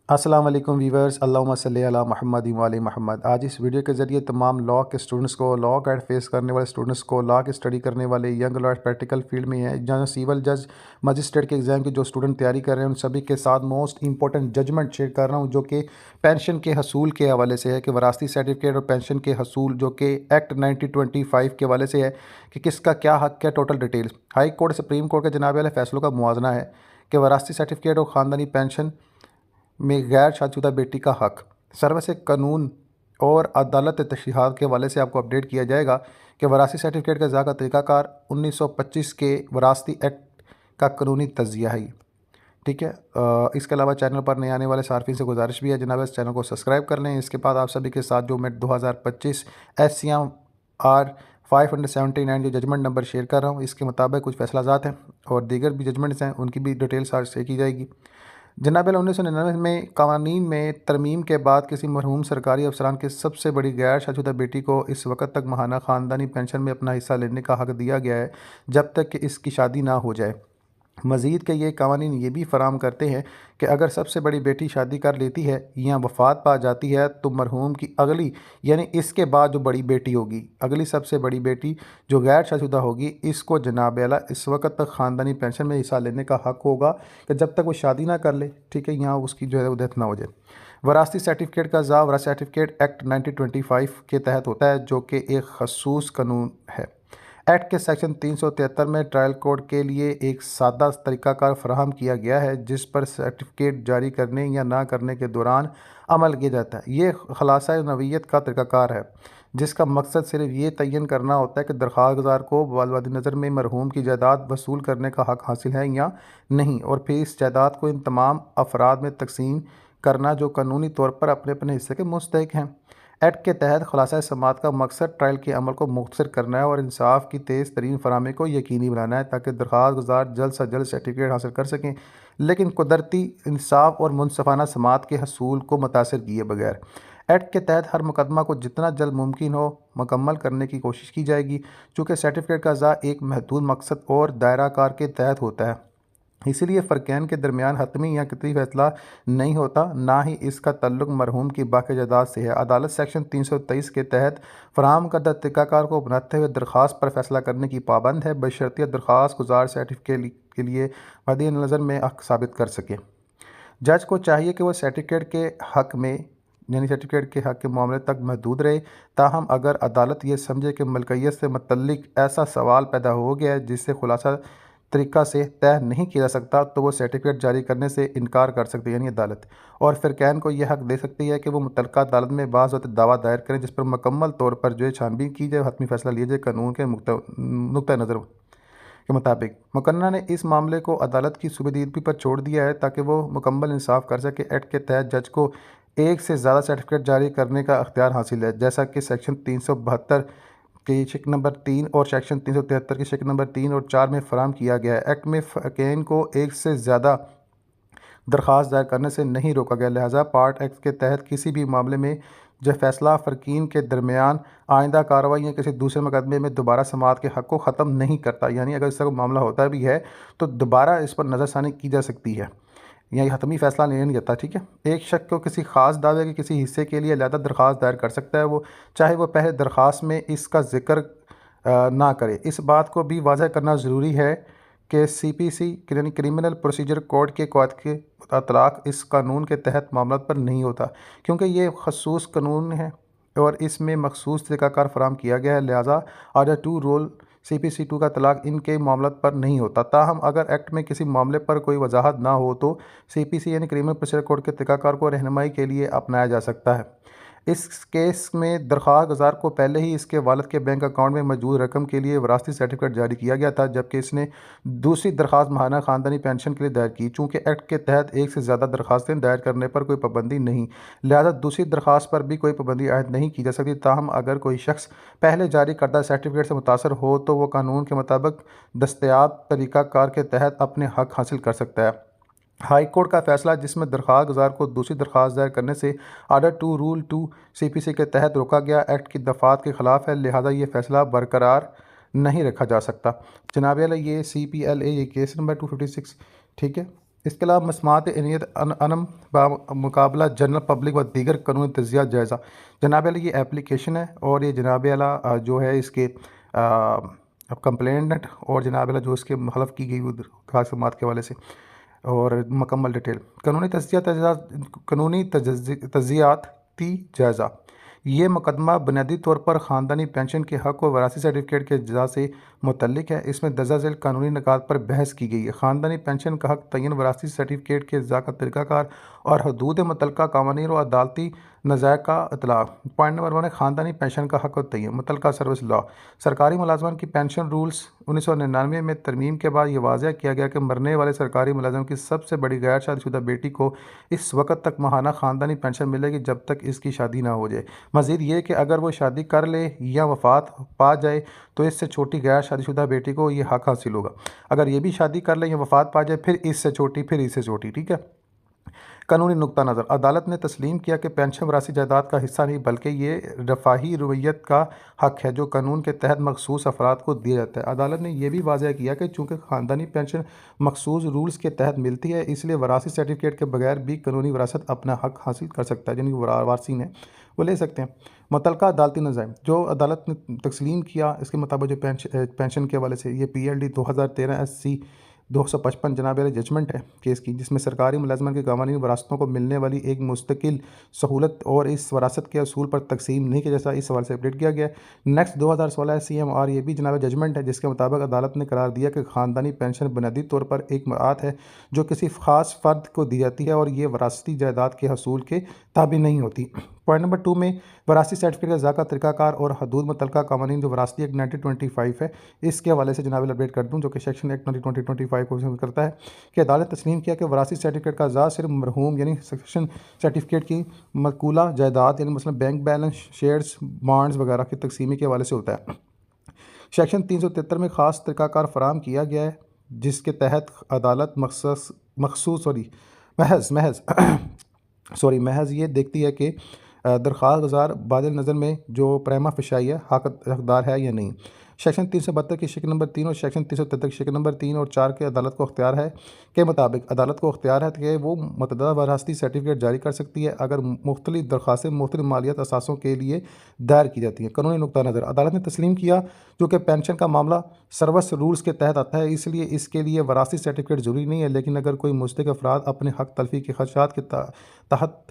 अस्सलाम वालेकुम वीवर्स, अल्लाहुम्मा सल्ली अला मुहम्मद व आले मोहम्मद। आज इस वीडियो के ज़रिए तमाम लॉ के स्टूडेंट्स को, लॉ का फेस करने वाले स्टूडेंट्स को, लॉ की स्टडी करने वाले यंग लॉ प्रैक्टिकल फील्ड में हैं, जहाँ सिविल जज मजिस्ट्रेट के एग्ज़ाम की जो स्टूडेंट तैयारी कर रहे हैं, उन सभी के साथ मोस्ट इंपॉर्टेंट जजमेंट शेयर कर रहा हूँ, जो कि पेंशन के हसूल के हवाले से है कि वरासती सर्टिफिकेट और पेंशन के हसूल जो कि एक्ट 1925 के हवाले से है कि किसका क्या हक़ है। Total details high court, supreme court के जनाब वाले फैसलों का मुआवजा है कि वरासती सर्टिफिकेट और ख़ानदानी पेंशन में गैर शादीशुदा बेटी का हक़ सर्वस कानून और अदालत तशरीहात के हवाले से आपको अपडेट किया जाएगा कि वरासती सर्टिफिकेट का इज़ा का तरीक़ाकार 1925 के वरासती एक्ट का कानूनी तज़िया है। ठीक है। इसके अलावा चैनल पर नए आने वाले सार्फिन से गुजारिश भी है जनाब इस चैनल को सब्सक्राइब कर लें। इसके बाद आप सभी के साथ जो मैं 2025 SCMR 579 जो जजमेंट नंबर शेयर कर रहा हूँ, इसके मुताबिक कुछ फैसलाजात हैं और दीगर भी जजमेंट्स हैं, उनकी भी डिटेल्स आज शेयर की जाएगी। जनाब 1999 में कवानीन में तरमीम के बाद किसी मरहूम सरकारी अफसरान की सबसे बड़ी गैर शादीशुदा बेटी को इस वक्त तक माहाना ख़ानदानी पेंशन में अपना हिस्सा लेने का हक़ दिया गया है जब तक कि इसकी शादी ना हो जाए। मज़ीद के ये कवानीन ये भी फराम करते हैं कि अगर सबसे बड़ी बेटी शादी कर लेती है या वफ़ात पा जाती है तो मरहूम की अगली यानी इसके बाद जो बड़ी बेटी होगी, अगली सबसे बड़ी बेटी जो गैर शादीशुदा होगी, इसको जनाब आला इस वक्त तक ख़ानदानी पेंशन में हिस्सा लेने का हक़ होगा कि जब तक वो शादी ना कर ले। ठीक है, यहाँ उसकी जो है वो डेथ ना हो जाए। वरासती सर्टिफिकेट का वरासती सर्टिफिकेट एक्ट 1925 के तहत होता है, जो कि एक खसूस कानून है। एक्ट के सेक्शन 373 में ट्रायल कोर्ट के लिए एक सादा तरीक़ाकार फराहम किया गया है जिस पर सर्टिफिकेट जारी करने या ना करने के दौरान अमल किया जाता है। ये खुलासा नवीयत का तरीक़ाकार है जिसका मकसद सिर्फ ये तयन करना होता है कि दरख्वास्तदार को वालवाद नज़र में मरहूम की जायदाद वसूल करने का हक़ हासिल है या नहीं, और फिर इस जायदाद को इन तमाम अफराद में तकसीम करना जो कानूनी तौर पर अपने अपने हिस्से के मुस्तहिक हैं। एक्ट के तहत खुलासा समात का मकसद ट्रायल के अमल को मुख्तसर करना है और इंसाफ की तेज़ तरीन फराहमी को यकीनी बनाना है ताकि दरख्वास्त गुजार जल्द से जल्द सर्टिफिकेट हासिल कर सकें, लेकिन कुदरती इंसाफ और मुनसफ़ाना समात के हसूल को मुतासर किए बगैर। एक्ट के तहत हर मुकदमा को जितना जल्द मुमकिन हो मुकम्मल करने की कोशिश की जाएगी, चूँकि सर्टिफिकेट का इज़ा एक महदूद मकसद और दायरा कार के तहत होता है, इसलिए फ़र्क़ैन के दरमियान हतमी या कितनी फैसला नहीं होता, ना ही इसका तल्लुक़ मरहूम की बाकी जायदाद से है। अदालत सेक्शन 323 के तहत फ़राहम करदा तरीक़ाकार को अपनाते हुए दरख्वास्त पर फ़ैसला करने की पाबंद है, बशर्ते दरख्वास्त गुजार सर्टिफिकेट के लिए मद्दे नज़र में हक़ साबित कर सके। जज को चाहिए कि वह सर्टिफिकेट के हक़ में यानी सर्टिफिकेट के हक़ के मामले तक महदूद रहे, ताहम अगर अदालत ये समझे कि मलकियत से मुतल्लिक़ ऐसा सवाल पैदा हो गया है जिससे खुलासा तरीक़ा से तय नहीं किया जा सकता, तो वो सर्टिफिकेट जारी करने से इनकार कर सकती है यानी अदालत, और फ़िरक़ैन को यह हक़ दे सकती है कि वो मुतल्लिक़ा अदालत में बाज़ दावा दायर करें जिस पर मुकम्मल तौर पर जो है छानबीन की जाए, हतमी फ़ैसला लिया जाए कानून के नुक्ता नज़र के मुताबिक। मुकन्ना ने इस मामले को अदालत की सुबेदगी पर छोड़ दिया है ताकि वो मुकम्मल इंसाफ कर सके। एक्ट के तहत जज को एक से ज़्यादा सर्टिफिकेट जारी करने का अख्तियार हासिल है, जैसा कि सेक्शन 372 के शिक नंबर 3 और सेक्शन 373 के शिक नंबर 3 और 4 में फराहम किया गया है। एक्ट में फ़र्क़ैन को एक से ज़्यादा दरख्वास्त दायर करने से नहीं रोका गया, लिहाजा पार्ट एक्ट के तहत किसी भी मामले में जो फ़ैसला फ़र्क़ीन के दरमियान आइंदा कार्रवाई या किसी दूसरे मुकदमे में दोबारा समाअत के हक़ को ख़त्म नहीं करता। यानी अगर इसका मामला होता भी है तो दोबारा इस पर नज़रसानी की जा सकती है, यह हतमी फ़ैसला नहीं जाता। ठीक है, एक शख्स को किसी ख़ास दावे के किसी हिस्से के लिए अलहदा दरख्वास्त दायर कर सकता है, वो चाहे वह पहले दरख्वास्त में इसका ज़िक्र ना करे। इस बात को भी वाज़ह करना ज़रूरी है कि CPC यानी क्रिमिनल प्रोसीजर कोड के कवायद के अतलाक़ इस कानून के तहत मामलों पर नहीं होता, क्योंकि ये खसूस कानून है और इसमें मखसूस तरीक़ाकार फराहम किया गया है, लिहाजा ऑर्डर 2 रोल CPC 2 का तलाक़ इनके मामलों पर नहीं होता। ताहम अगर एक्ट में किसी मामले पर कोई वजाहत ना हो तो CPC यानी क्रिमिनल प्रोसीजर कोड के तरीक़ाकार को रहनुमाई के लिए अपनाया जा सकता है। इस केस में दरख्वास्त गुजार को पहले ही इसके वालिद के बैंक अकाउंट में मौजूद रकम के लिए वरासती सर्टिफिकेट जारी किया गया था, जबकि इसने दूसरी दरख्वास्त माहाना ख़ानदानी पेंशन के लिए दायर की। चूँकि एक्ट के तहत एक से ज़्यादा दरख्वास्तें दायर करने पर कोई पाबंदी नहीं, लिहाजा दूसरी दरख्वास्त पर भी कोई पाबंदी आयद नहीं की जा सकती। ताहम अगर कोई शख्स पहले जारी करदा सर्टिफिकेट से मुतासर हो तो वह कानून के मुताबिक दस्तयाब तरीक़ाकार के तहत अपने हक़ हासिल कर सकता है। हाई कोर्ट का फैसला जिसमें दरख्वास्त गुजार को दूसरी दरख्वास्त दायर करने से ऑर्डर 2 रूल 2 CPC के तहत रोका गया एक्ट की दफ़ात के ख़िलाफ़ है, लिहाजा ये फ़ैसला बरकरार नहीं रखा जा सकता। जनाब ये CPLA ये केस नंबर 256। ठीक है। इसके अलावा मसमात इनियत अनम मुकाबला जनरल पब्लिक व दीगर कानूनी तजिया जायज़ा। जनाब अली ये एप्लीकेशन है और ये जनाब अला जो है इसके कंप्लेंट और जनाब अला जो इसके हलफ की गई समात के हवाले से और मुकम्मल डिटेल कानूनी तजियाती जायज़ा। ये मुकदमा बुनियादी तौर पर ख़ानदानी पेंशन के हक़ और वरासी सर्टिफिकेट के अज्जा से मुतल्लिक़ है। इसमें दर्ज झेल कानूनी निकात पर बहस की गई है। ख़ानदानी पेंशन का हक़ तयन वरासी सर्टिफिकेट के अज्जा का तरीक़ाकार और हदूद मुतल्लक़ा कानूनी और अदालती नज़ायक़ का इतलाक़। पॉइंट नंबर 1 है ख़ानदानी पेंशन का हक़ और तयन मुतल्लक़ा सर्विस लॉ। सरकारी मुलाज़िमान की पेंशन रूल्स 1999 में तरमीम के बाद ये वाज़ह किया गया कि मरने वाले सरकारी मुलाज़िम की सबसे बड़ी गैर शादीशुदा बेटी को इस वक़्त तक माहाना ख़ानदानी पेंशन मिलेगी जब तक इसकी शादी ना हो जाए। मज़ीद ये कि अगर वो शादी कर ले या वफ़ात पा जाए तो इससे छोटी गैर शादीशुदा बेटी को ये हक़ हासिल होगा। अगर ये भी शादी कर ले या वफ़ात पा जाए फिर इससे छोटी, ठीक है। कानूनी नुक्ता नज़र अदालत ने तस्लीम किया कि पेंशन वरासी जायदाद का हिस्सा नहीं बल्कि ये रफ़ाही रवैयत का हक़ है जो कानून के तहत मखसूस अफराद को दिया जाता है। अदालत ने यह भी वाज़ह किया कि चूँकि ख़ानदानी पेंशन मखसूस रूल्स के तहत मिलती है इसलिए वरासी सर्टिफिकेट के बगैर भी कानूनी विरासत अपना हक़ हासिल कर सकता है, यानी वारसीन है वो ले सकते हैं। मुतल्लका अदालती नज़ाइम जो अदालत ने तस्लीम किया इसके मुताबिक जो पेंशन के हवाले से ये PLD 2013 SC 255 जनाब वाली जजमेंट है केस की, जिसमें सरकारी मुलाजमान की कानूनी वरासतों को मिलने वाली एक मुस्तकिल सहूलत और इस वरासत के असूल पर तकसीम नहीं किया जैसा इस सवाल से अपडेट किया गया। नेक्स्ट 2016 CMR ये भी जनाब जजमेंट है जिसके मुताबिक अदालत ने करार दिया कि ख़ानदानी पेंशन बुनियादी तौर पर एक मरात है जो किसी ख़ास फ़र्द को दी जाती है और ये वरासती जायदाद के हसूल के ताबी नहीं होती। पॉइंट नंबर 2 में वरासी सर्टिफिकेट का ज़ाका तरीक़ाकार और हदूद मुतल्लका कानून जो वरासती एक्ट 1925 है इसके हवाले से जनाब अपडेट कर दूँ जो कि सेक्शन एक्ट 2025 को करता है कि अदालत तस्लीम किया कि वरासी सर्टिफिकेट का ज़ा सिर्फ मरहूम यानी सेक्शन सर्टिफिकेट की मकूला जायदाद यानी मसलन बैंक बैलेंस शेयर्स बॉन्ड्स वगैरह की तकसीमी के हवाले से होता है। सेक्शन 373 में ख़ास तरीक़ाकार फराम किया गया है जिसके तहत अदालत महज ये देखती है कि दरख्वास्त गुज़ार बादल नज़र में जो प्रेमा फ़िशाई है हकदार है या नहीं। सेक्शन 372 की शिक नंबर 3 और सेक्शन 373 की शिक नंबर 3 और 4 के अदालत को अख्तियार है के मुताबिक अदालत को अख्तियार है कि वो मतदा वरासती सर्टिफिकेट जारी कर सकती है अगर मुख्तलिफ दरख्वास्तें मुख्तलिफ मालियात असासों के लिए दायर की जाती हैं। कानूनी नुक्ता नज़र अदालत ने तस्लीम किया जो कि पेंशन का मामला सर्वस रूल्स के तहत आता है इसलिए इसके लिए वरासी सर्टिफिकेट ज़रूरी नहीं है, लेकिन अगर कोई मुस्तहिक अफराद अपने हक़ तलफ़ी के खदशात के तहत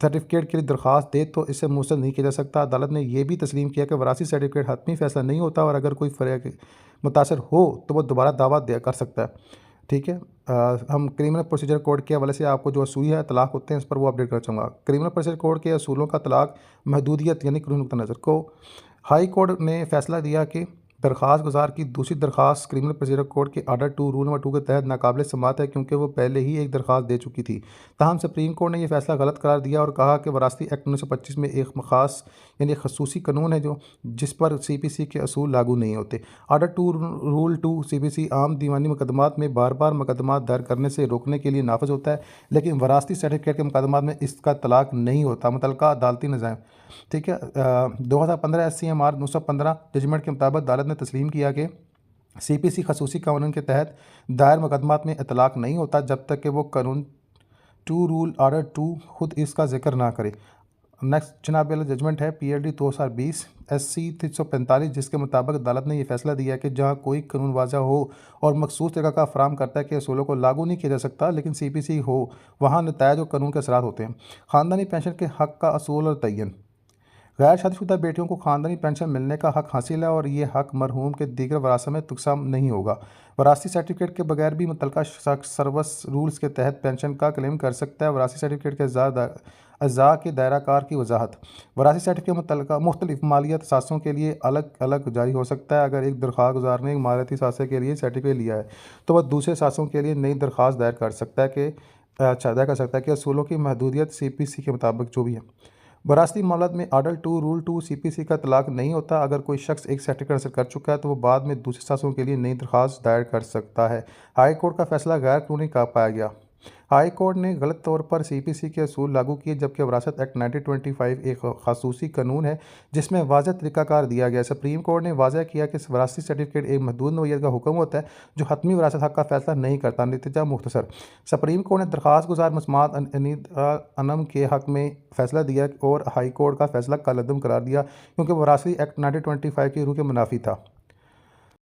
सर्टिफिकेट के लिए दरख्वास्त दे तो इससे मुस्तरद नहीं किया जा सकता। अदालत ने यह भी तस्लीम किया कि वरासी सर्टिफिकेट हतमी फ़ैसला नहीं होता और अगर कोई फ़र्क मुतासर हो तो वह दोबारा दावा कर सकता है। ठीक है। हम क्रिमिनल प्रोसीजर कोड के हवाले से आपको जो असूल है तलाक होते हैं इस पर वो अपडेट कर चाहूँगा। क्रिमिनल प्रोसीजर कोड के असूलों का तलाक महदूदियत यानी कानूनी नुक्ता नज़र को हाई कोर्ट ने फैसला दिया कि दरख्वास्त गुजार की दूसरी दरख्वास्त क्रिमिनल प्रोसीजर कोड के आर्डर 2 रूल नंबर 2 के तहत नाकाबिल समात है क्योंकि वो पहले ही एक दरख्वास्त दे चुकी थी। ताहम सुप्रीम कोर्ट ने यह फैसला गलत करार दिया और कहा कि वरासती एक्ट 1925 में एक ख़ास यानी खसूसी कानून है जो जिस पर CPC के असूल लागू नहीं होते। आर्डर 2 रूल 2 CPC आम दीवानी मुकदमात में बार बार मुकदमात दायर करने से रोकने के लिए नाफज होता है, लेकिन वरासती सर्टिफिकेट के मुकदमात में इसका तलाक नहीं होता। मुतल्लका अदालती निज़ाम ठीक है। 2015 SCMR 915 जजमेंट के मुताबिक अदालत ने तस्लीम किया कि CPC खसूसी कानून के तहत दायर मुकदमात में इतलाक नहीं होता जब तक कि वो कानून 2 रूल आर्डर 2 खुद इसका जिक्र ना करे। नेक्स्ट जनाब जजमेंट है PLD 2020 SC 345 जिसके मुताबिक अदालत ने यह फैसला दिया कि जहाँ कोई कानून वाज़ा हो और मखसूस तरीक़ा का फराम करता है कि असूलों को लागू नहीं किया जा सकता लेकिन CPC हो वहाँ नतायज और कानून के असरात होते हैं। ख़ानदानी पेंशन के हक़ का असूल और तयन गैर शादीशुदा बेटियों को ख़ानदानी पेंशन मिलने का हक़ हासिल है और ये हक़ मरहूम के दीगर वरासत में तकसीम नहीं होगा। वरासी सर्टिफिकेट के बगैर भी मुतल्लका शख्स सर्वस रूल्स के तहत पेंशन का क्लेम कर सकता है। वरासी सर्टिफिकेट के अज़ा के दायरा कार की वजाहत वरासी सर्टिफिकेट मुतल्लका मुख्तलिफ मालियात असासों के लिए अलग अलग जारी हो सकता है। अगर एक दरख्वास्त गुजार ने एक मालियाती असासे के लिए सर्टिफिकेट लिया है तो वह दूसरे असासों के लिए नई दरख्वास्त दायर कर सकता है कि असूलों की महदूदियत CPC के मुताबिक जो भी है। वरासती मामलात में आर्डर 2 रूल 2 CPC का तलाक नहीं होता। अगर कोई शख्स एक सर्टिफिकेट हासिल कर चुका है तो वो बाद में दूसरे सासों के लिए नई दरख्वास्त दायर कर सकता है। हाई कोर्ट का फैसला गैर कानूनी का पाया गया। हाई कोर्ट ने गलत तौर पर सीपीसी के असूल लागू किए, जबकि वरासत एक्ट 1925 एक खासूसी कानून है जिसमें वाज़ह तरीक़ाकार दिया गया है। सुप्रीम कोर्ट ने वाज़ह किया कि वरासती सर्टिफिकेट एक महदूद नौइयत का हुक्म होता है जो हतमी वरासत हक़ का फैसला नहीं करता। नतीजा मुख्तसर, सुप्रीम कोर्ट ने दरख्वास्त गुजार मसमात अनम के हक़ में फ़ैसला दिया और हाई कोर्ट का फैसला कलअदम करार दिया क्योंकि वरासती एक्ट 1925 की रूह के मुनाफी था।